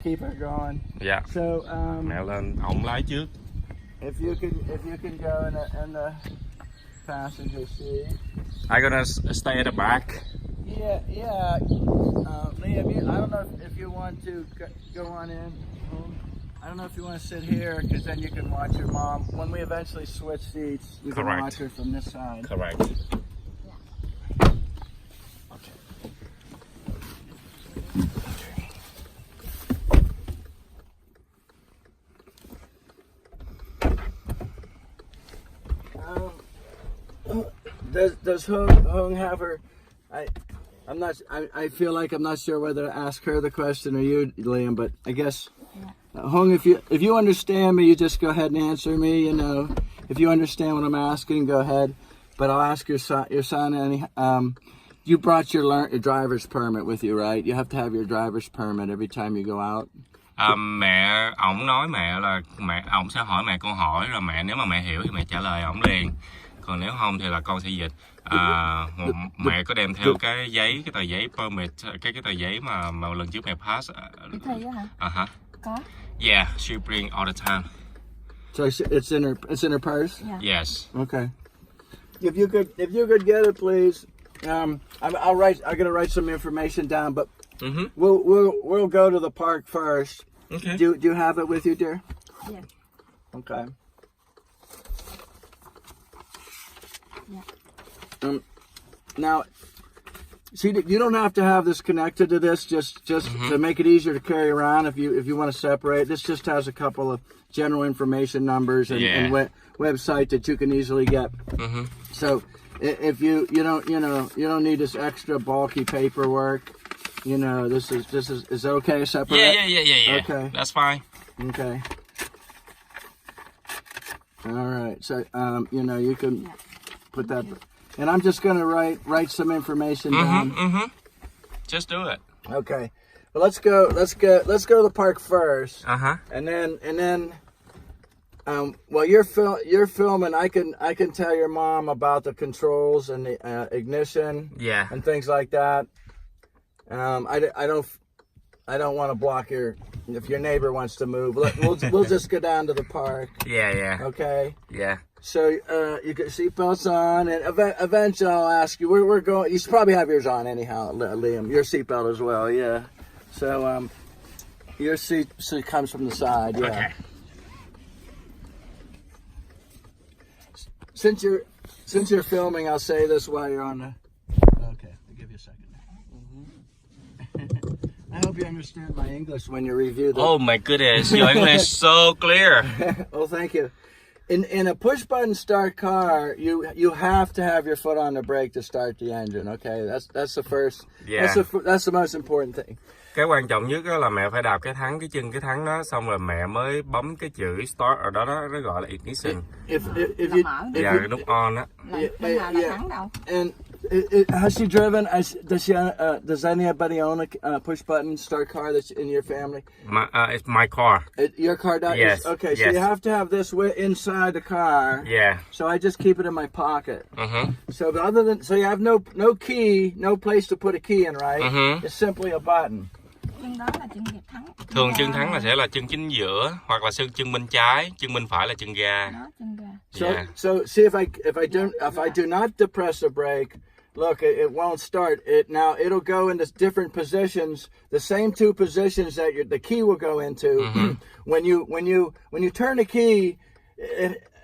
keep her going. Dạ. So Mẹ lên, ổng lái trước. if you can go in the passenger seat. I'm gonna stay at the back. Yeah. Liam, I don't know if you want to go on in. I don't know if you want to sit here because then you can watch your mom. When we eventually switch seats, you can Correct. watch her from this side. Correct. Does Hung have her? I'm not. I feel like I'm not sure whether to ask her the question or you, Liam. But I guess Hung, if you understand me, you just go ahead and answer me. You know, if you understand what I'm asking, go ahead. But I'll ask your son. You brought your driver's permit with you, right? You have to have your driver's permit every time you go out. Mẹ, ổng nói mẹ là ổng sẽ hỏi mẹ câu hỏi rồi mẹ nếu mà mẹ hiểu thì mẹ trả lời ổng liền. Còn nếu không thì là con sẽ dịch. Mẹ có đem theo cái tờ giấy permit, cái tờ giấy mà lần trước mẹ pass. Đi thi á hả? Có. Yeah, she bring all the time. So it's in her purse. Yeah. Yes. Okay. If you could get it, please. I'm gonna write some information down, but we'll go to the park first. Okay. Do you have it with you, dear? Yeah. Okay. Yeah. Now, see, you don't have to have this connected to this. Just to make it easier to carry around. If you want to separate, this just has a couple of general information numbers and website that you can easily get. So if you don't need this extra bulky paperwork. You know, this is okay separate. Yeah. Okay. That's fine. Okay. All right. So you can put that. And I'm just gonna write some information down. Just do it. Okay. Well, let's go to the park first. And then while you're filming, I can tell your mom about the controls and the ignition. Yeah. And things like that. I don't want to block if your neighbor wants to move. We'll just go down to the park. Yeah. Okay. Yeah. So you get seatbelts on, and eventually I'll ask you. We're going. You should probably have yours on anyhow, Liam. Your seatbelt as well. Yeah. So your seat comes from the side. Yeah. Okay. Since you're filming, I'll say this while you're on the. Okay, I'll give you a second. I hope you understand my English when you review this. Oh my goodness, your English is so clear. Oh, thank you. In a push button start car, you have to have your foot on the brake to start the engine. Okay, that's the first. Yeah. That's the most important thing. Cái quan trọng nhất là mẹ phải đạp cái chân cái thắng đó, xong rồi mẹ mới bấm cái chữ start ở đó nó gọi là ignition. Dạ, nút on á. Bên nào là thắng đâu. And has she driven? Does anybody own a push button start car that's in your family? It's my car. Your car does? Yes. Okay, so yes. you have to have this inside the car. Yeah. So I just keep it in my pocket. So you have no key, no place to put a key in, right? It's simply a button. Chân đó là chân thắng. Thường chân thắng là sẽ là chân chính giữa, hoặc là chân bên trái, chân bên phải là chân ga. Đó, chân ga. So see if I do not depress the brake, look, it won't start. It'll go into different positions, the same two positions that the key will go into. When you turn the key,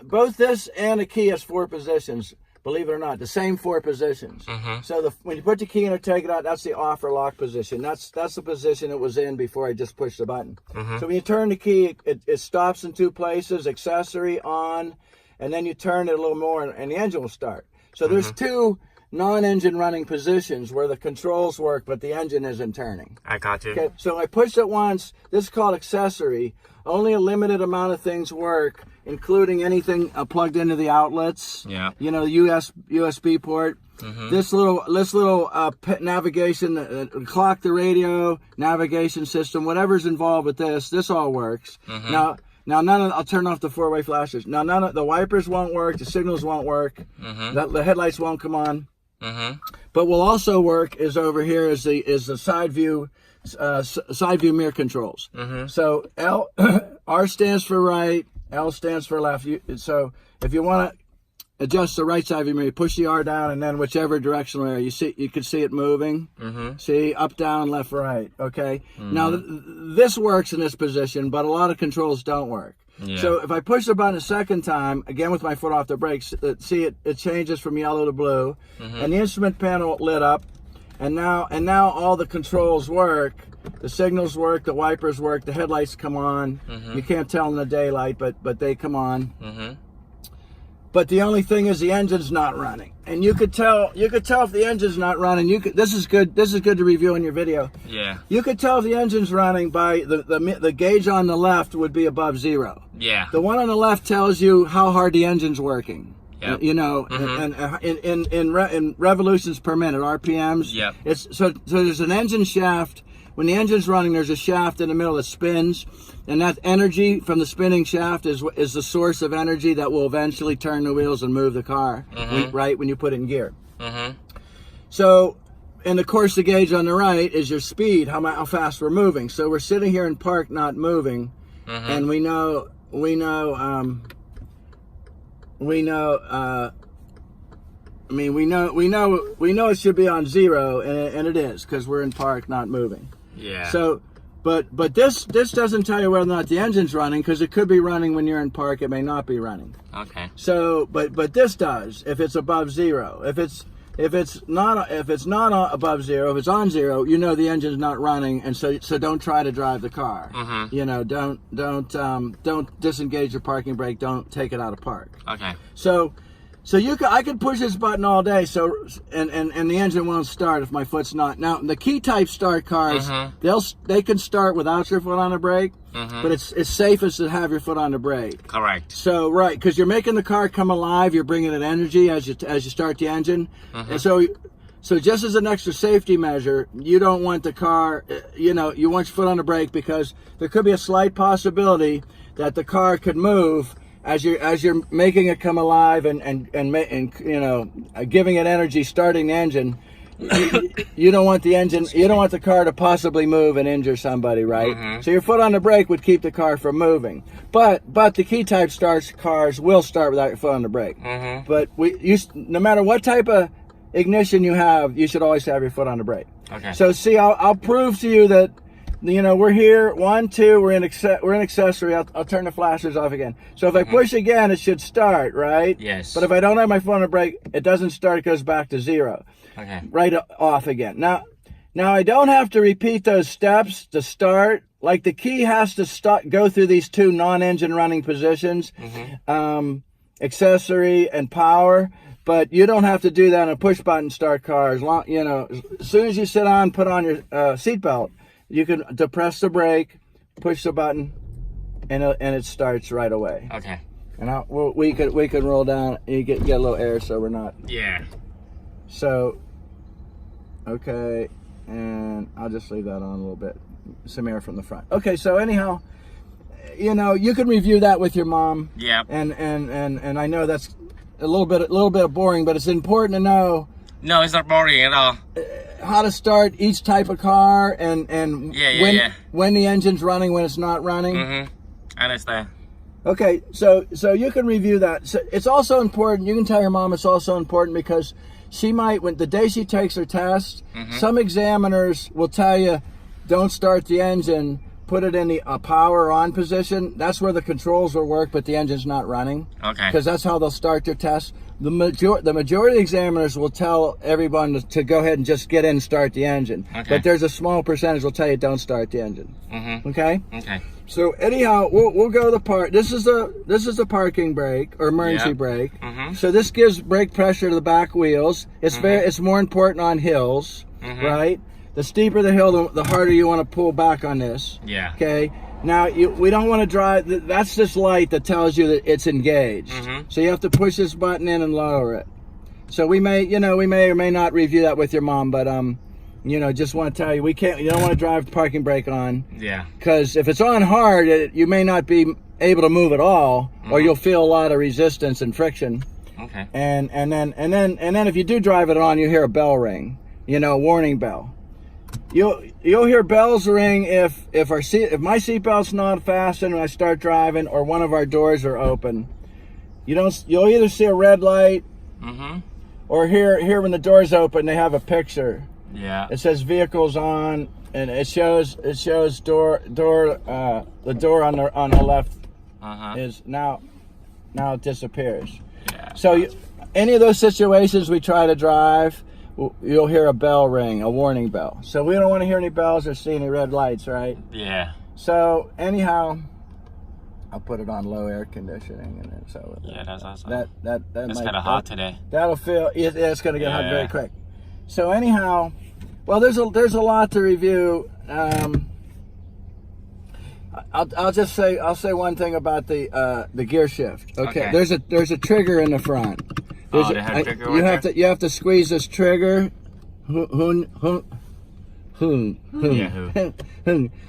both this and the key has 4 positions. Believe it or not, the same 4 positions. So when you put the key in or take it out, that's the off or lock position. That's the position it was in before I just pushed the button. So when you turn the key, it stops in 2 places, accessory, on, and then you turn it a little more and the engine will start. So there's 2 non-engine running positions where the controls work, but the engine isn't turning. I got you. Okay, so I push it once. This is called accessory. Only a limited amount of things work, including anything plugged into the outlets. Yeah. You know, USB port. This little navigation, clock, the radio, navigation system, whatever's involved with this all works. Now I'll turn off the 4-way flashers. Now none of the wipers won't work. The signals won't work. The headlights won't come on. But will also work is over here is the side view side view mirror controls. So R stands for right, L stands for left. So if you want to adjust the right side view mirror, you push the R down, and then whichever directional area you can see it moving. See, up, down, left, right. Okay. Now this works in this position, but a lot of controls don't work. Yeah. So if I push the button a second time, again with my foot off the brake, see it changes from yellow to blue, and the instrument panel lit up, and now all the controls work. The signals work, the wipers work, the headlights come on. You can't tell in the daylight, but they come on. But the only thing is the engine's not running, and you could tell if the engine's not running. This is good to review in your video. Yeah. You could tell if the engine's running by the gauge on the left would be above 0. Yeah. The one on the left tells you how hard the engine's working. Yep. You know, and in revolutions per minute, RPMs. Yep. So there's an engine shaft. When the engine's running, there's a shaft in the middle that spins, and that energy from the spinning shaft is the source of energy that will eventually turn the wheels and move the car, right, when you put it in gear. So, and of course the gauge on the right is your speed, how fast we're moving. So we're sitting here in park not moving, and we know it should be on 0, and it is, because we're in park not moving. Yeah. So, but this doesn't tell you whether or not the engine's running, because it could be running when you're in park. It may not be running. Okay. So, but this does if it's above 0. If it's not above 0, if it's on 0, you know the engine's not running, and so don't try to drive the car. You know, don't disengage your parking brake. Don't take it out of park. Okay. So I could push this button all day, and the engine won't start if my foot's not. Now the key type start cars, they can start without your foot on the brake, but it's safest to have your foot on the brake. Correct. So right, because you're making the car come alive, you're bringing it energy as you start the engine, and so just as an extra safety measure, you don't want the car, you want your foot on the brake, because there could be a slight possibility that the car could move as you're making it come alive and giving it energy, starting the engine. You don't want the car to possibly move and injure somebody, right? So your foot on the brake would keep the car from moving. But the key type cars will start without your foot on the brake. But no matter what type of ignition you have, you should always have your foot on the brake. Okay. So see, I'll prove to you that. We're here. 1, 2. We're in accessory. I'll turn the flashers off again. So if I push again, it should start, right? Yes. But if I don't have my foot on the brake, it doesn't start. It goes back to 0. Okay. Right off again. Now I don't have to repeat those steps to start. Like the key has to go through these 2 non-engine running positions, accessory and power. But you don't have to do that on a push button start car. As soon as you sit on, put on your seatbelt. You can depress the brake, push the button, and it starts right away. Okay. And we could roll down. You get a little air, so we're not. Yeah. So, okay, and I'll just leave that on a little bit. Some air from the front. Okay. So anyhow, you can review that with your mom. Yeah. And I know that's a little bit boring, but it's important to know. No, it's not boring at all. How to start each type of car and when the engine's running, when it's not running. I understand. Okay, so you can review that. So it's also important. You can tell your mom it's also important, because she might, when the day she takes her test, some examiners will tell you, don't start the engine, put it in the power on position. That's where the controls will work, but the engine's not running. Okay. Because that's how they'll start their test. The majority of examiners will tell everyone to go ahead and just get in and start the engine. Okay. But there's a small percentage will tell you don't start the engine. Okay? Okay. So anyhow, we'll go to the part. This is the parking brake or emergency brake. So this gives brake pressure to the back wheels. It's more important on hills, right? The steeper the hill, the harder you want to pull back on this. Yeah. Okay. Now we don't want to drive. That's this light that tells you that it's engaged. So you have to push this button in and lower it. So we may or may not review that with your mom, but just want to tell you, you don't want to drive the parking brake on. Yeah. Because if it's on hard, you may not be able to move at all, or you'll feel a lot of resistance and friction. Okay. And then if you do drive it on, you hear a bell ring, a warning bell. you'll hear bells ring if my seatbelt's not fastened when I start driving or one of our doors are open. You'll either see a red light, or here when the door's open they have a picture. Yeah. It says vehicles on, and it shows the door on the left is now it disappears. Yeah. So any of those situations we try to drive, you'll hear a bell ring, a warning bell. So we don't want to hear any bells or see any red lights, right? Yeah. So anyhow, I'll put it on low air conditioning, and then so Yeah, that's awesome. that It's might, kind of hot today. That'll feel it's going to get hot Yeah. very quick. So anyhow, well, there's a lot to review. I'll say one thing about the gear shift. Okay. There's a trigger in the front. They have a trigger right there? You have to squeeze this trigger.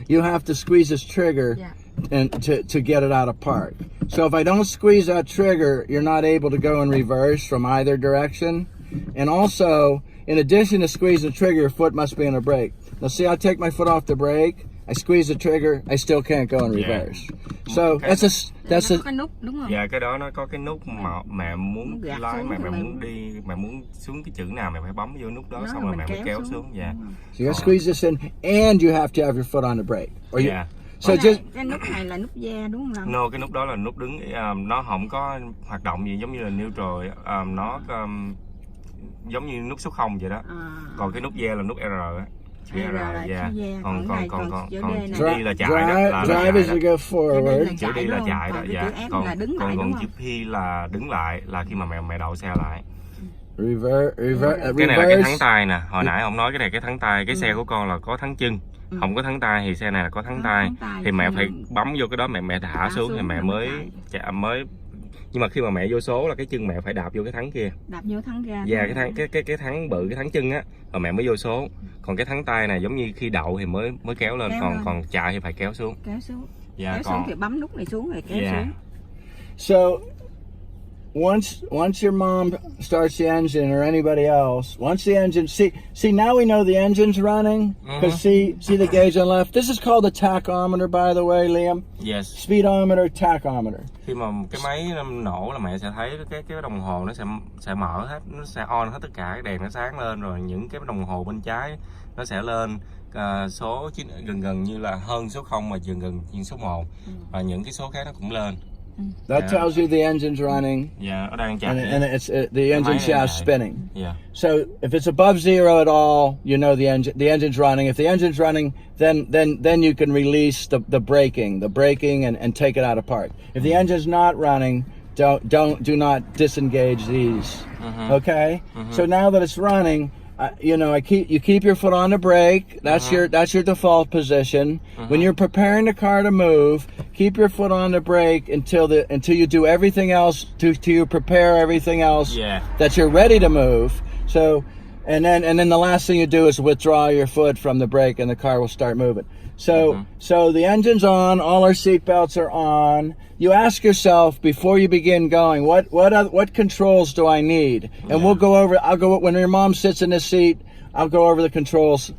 You have to squeeze this trigger. Dạ. And to get it out of park. So if I don't squeeze that trigger, you're not able to go in reverse from either direction. And also, in addition to squeezing the trigger, your foot must be on a brake. Now see, I take my foot off the brake, I squeeze the trigger, I still can't go in reverse. So Okay. that's a Có nút đúng không? Dạ, cái đó nó có cái nút mà mẹ muốn Gạt lái xuống mẹ rồi muốn đi, mẹ muốn xuống cái chữ nào mẹ phải bấm vô nút đó, Đó xong rồi rồi mình mẹ mới kéo kéo xuống. xuống. Dạ. so you gotta squeeze this in, and you have to have your foot on the brake. Or you, Dạ. so Cái just cái nút này là nút ve đúng không? No, cái nút đó là nút đứng, nó không có hoạt động gì giống như là neutral, nó giống như nút số 0 vậy đó. Còn cái nút V là nút R á. R là dạ. chữ V, Còn còn này còn chữ D này. chữ đi là chạy đó, drive as you go chữ forward. đi là chạy đó, Còn dạ. cái chữ F là đứng lại còn đúng chữ không? P là đứng lại, là khi mà mẹ đậu xe lại. Reverse. Cái này là cái thắng tay nè, hồi nãy ông nói cái này cái thắng tay, cái xe của con là có thắng chân. Không có thắng tay thì xe này là có thắng tay. Thì mẹ phải bấm vô cái đó, mẹ thả xuống thì mẹ mới nhưng mà khi mà mẹ vô số là cái chân mẹ phải đạp vô cái thắng kia. Đạp vô thắng ra. Dạ, cái thắng bự, cái thắng chân á, rồi mẹ mới vô số. Còn cái thắng tay này giống như khi đậu thì mới kéo lên, còn chạy thì phải kéo xuống. Kéo xuống. Dạ, Kéo xuống thì bấm nút này xuống rồi kéo xuống. So once your mom starts the engine, or anybody else, once the engine, see now we know the engine's running, because see the gauge on left. This is called the tachometer, by the way, Liam. Yes. Speedometer, tachometer. Khi mà cái máy nổ là mẹ sẽ thấy cái đồng hồ nó sẽ mở hết, nó sẽ on hết tất cả, cái đèn nó sáng lên, rồi những cái đồng hồ bên trái nó sẽ lên số gần như là hơn số 0 mà gần số 1, và những cái số khác nó cũng lên. That tells you the engine's running. Dạ, nó đang chạy. And it's the engine shaft spinning. Yeah. So if it's above 0 at all, you know the engine's running. If the engine's running, then you can release the braking and take it out of park. If the engine's not running, do not disengage these. Okay? So now that it's running, you keep your foot on the brake. That's your default position. When you're preparing the car to move, keep your foot on the brake until you do everything else to you prepare everything else that you're ready to move. So and then the last thing you do is withdraw your foot from the brake, and the car will start moving. So the engine's on, all our seat belts are on. You ask yourself before you begin going, what controls do I need? And I'll go when your mom sits in this seat, I'll go over the controls.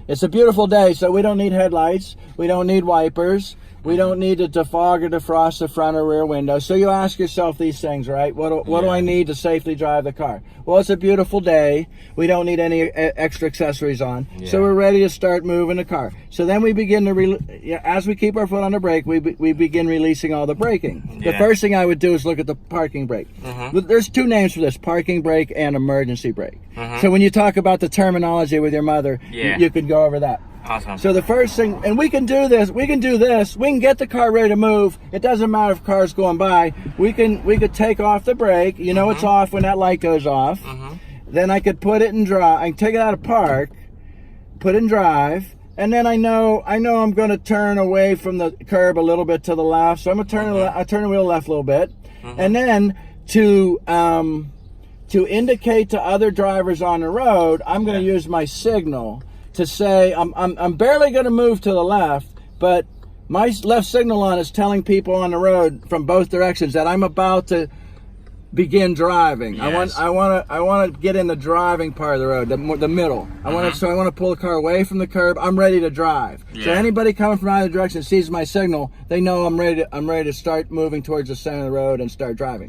It's a beautiful day, so we don't need headlights, we don't need wipers, we don't need to defog or defrost the front or rear window. So you ask yourself these things, right? What do I need to safely drive the car? Well, it's a beautiful day. We don't need any extra accessories on. So we're ready to start moving the car. So then we begin to, as we keep our foot on the brake, we begin releasing all the braking. The first thing I would do is look at the parking brake. There's two names for this, parking brake and emergency brake. So when you talk about the terminology with your mother, you could go over that. Awesome. So the first thing, and we can do this, we can get the car ready to move. It doesn't matter if cars going by. We could take off the brake. You know it's off when that light goes off. Then I could put it in drive. I can take it out of park, put it in drive, and then I know I'm going to turn away from the curb a little bit to the left. So I'm going to I turn the wheel left a little bit, and then to indicate to other drivers on the road, I'm going to use my signal to say I'm barely going to move to the left, but my left signal on is telling people on the road from both directions that I'm about to begin driving. Yes. I want to get in the driving part of the road, the middle. I want to pull the car away from the curb. I'm ready to drive. So Yeah. anybody coming from either direction sees my signal, they know I'm ready to start moving towards the center of the road and start driving.